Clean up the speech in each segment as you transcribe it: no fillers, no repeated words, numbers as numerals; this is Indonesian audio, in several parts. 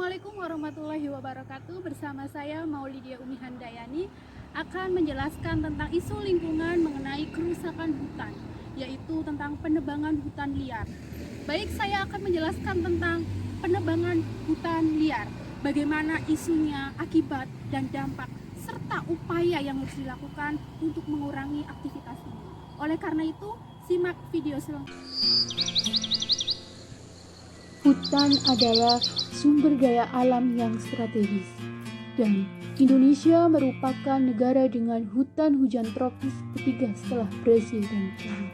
Assalamualaikum warahmatullahi wabarakatuh. Bersama saya Maulidia Umi Handayani akan menjelaskan tentang isu lingkungan mengenai kerusakan hutan, yaitu tentang penebangan hutan liar. Baik, saya akan menjelaskan tentang penebangan hutan liar, bagaimana isunya, akibat dan dampak, serta upaya yang harus dilakukan untuk mengurangi aktivitas ini. Oleh karena itu, simak video selanjutnya. Hutan adalah sumber daya alam yang strategis, dan Indonesia merupakan negara dengan hutan hujan tropis ketiga setelah Brasil dan China.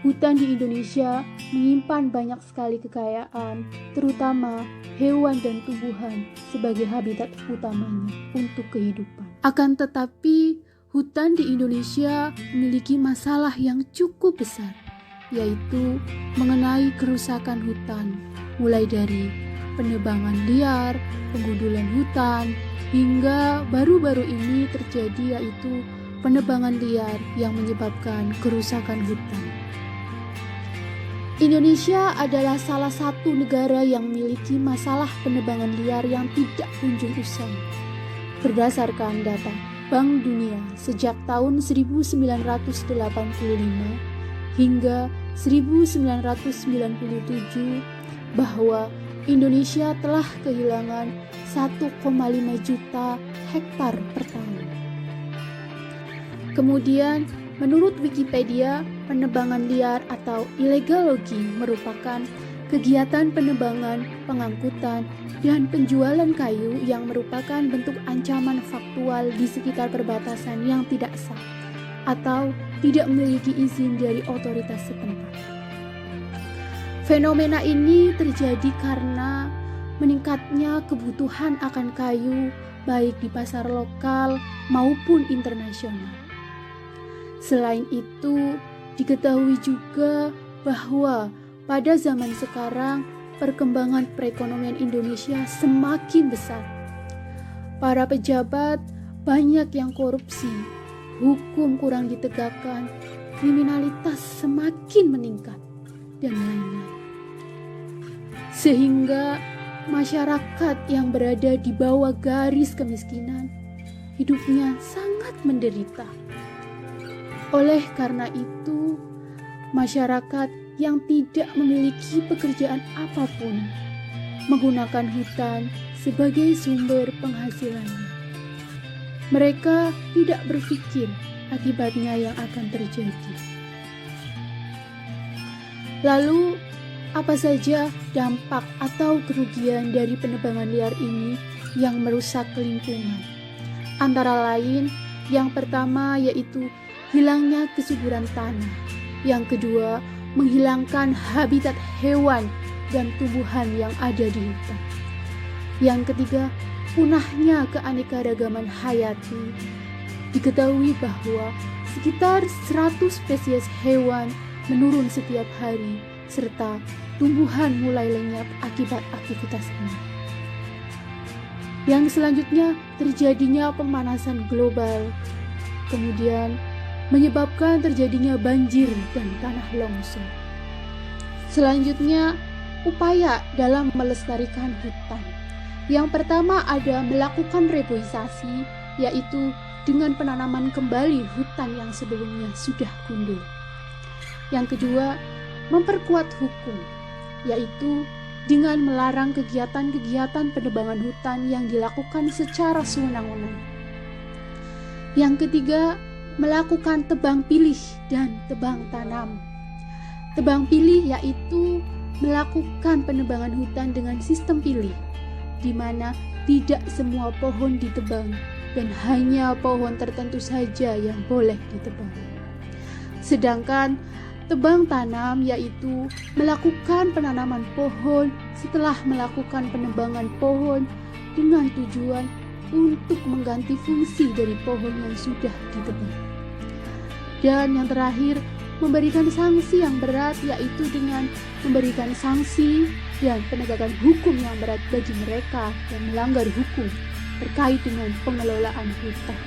Hutan di Indonesia menyimpan banyak sekali kekayaan, terutama hewan dan tumbuhan sebagai habitat utamanya untuk kehidupan. Akan tetapi, hutan di Indonesia memiliki masalah yang cukup besar, yaitu mengenai kerusakan hutan, mulai dari penebangan liar, penggundulan hutan, hingga baru-baru ini terjadi yaitu penebangan liar yang menyebabkan kerusakan hutan. Indonesia adalah salah satu negara yang memiliki masalah penebangan liar yang tidak kunjung usai. Berdasarkan data Bank Dunia sejak tahun 1985 hingga 1997 bahwa Indonesia telah kehilangan 1,5 juta hektar per tahun. Kemudian, menurut Wikipedia, penebangan liar atau illegal logging merupakan kegiatan penebangan, pengangkutan, dan penjualan kayu yang merupakan bentuk ancaman faktual di sekitar perbatasan yang tidak sah atau tidak memiliki izin dari otoritas setempat. Fenomena ini terjadi karena meningkatnya kebutuhan akan kayu baik di pasar lokal maupun internasional. Selain itu, diketahui juga bahwa pada zaman sekarang perkembangan perekonomian Indonesia semakin besar. Para pejabat banyak yang korupsi, hukum kurang ditegakkan, kriminalitas semakin meningkat, dan lain-lain. Sehingga masyarakat yang berada di bawah garis kemiskinan, hidupnya sangat menderita. Oleh karena itu, masyarakat yang tidak memiliki pekerjaan apapun menggunakan hutan sebagai sumber penghasilannya. Mereka tidak berpikir akibatnya yang akan terjadi. Lalu, apa saja dampak atau kerugian dari penebangan liar ini yang merusak lingkungan? Antara lain, yang pertama yaitu hilangnya kesuburan tanah. Yang kedua, menghilangkan habitat hewan dan tumbuhan yang ada di hutan. Yang ketiga, punahnya keanekaragaman hayati. Diketahui bahwa sekitar 100 spesies hewan menurun setiap hari, serta tumbuhan mulai lenyap akibat aktivitas ini. Yang selanjutnya, terjadinya pemanasan global, kemudian menyebabkan terjadinya banjir dan tanah longsor. Selanjutnya, upaya dalam melestarikan hutan. Yang pertama ada melakukan reboisasi, yaitu dengan penanaman kembali hutan yang sebelumnya sudah gundul. Yang kedua, memperkuat hukum, yaitu dengan melarang kegiatan-kegiatan penebangan hutan yang dilakukan secara sewenang-wenang. Yang ketiga, melakukan tebang pilih dan tebang tanam. Tebang pilih yaitu melakukan penebangan hutan dengan sistem pilih, di mana tidak semua pohon ditebang dan hanya pohon tertentu saja yang boleh ditebang. Sedangkan tebang tanam yaitu melakukan penanaman pohon setelah melakukan penebangan pohon dengan tujuan untuk mengganti fungsi dari pohon yang sudah ditebang. Dan yang terakhir, memberikan sanksi yang berat yaitu dengan memberikan sanksi dan penegakan hukum yang berat bagi mereka yang melanggar hukum terkait dengan pengelolaan hutan.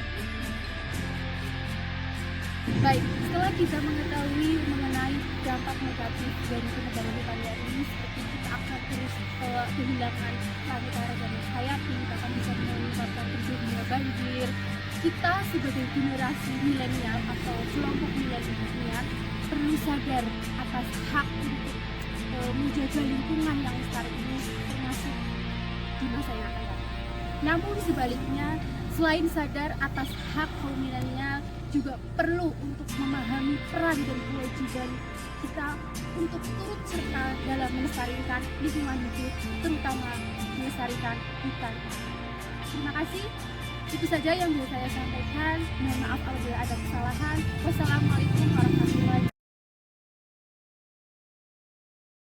Baik, setelah kita mengetahui mengenai dampak negatif dari penebangan hutan liar ini, seperti kita akan terus kehilangan planetara dan hayati, bahkan bisa menyebabkan terjadinya banjir. Kita sebagai generasi milenial atau kelompok milenial perlu sadar atas hak untuk menjaga lingkungan yang sekarang ini, termasuk di masa yang akan datang. Namun sebaliknya, selain sadar atas hak kaum milenial, juga perlu untuk memahami peran dan kewajiban kita untuk turut serta dalam melestarikan lingkungan hidup, terutama melestarikan hutan. Terima kasih. Itu saja yang bisa saya sampaikan. Mohon maaf apabila ada kesalahan. Wassalamualaikum warahmatullahi wabarakatuh.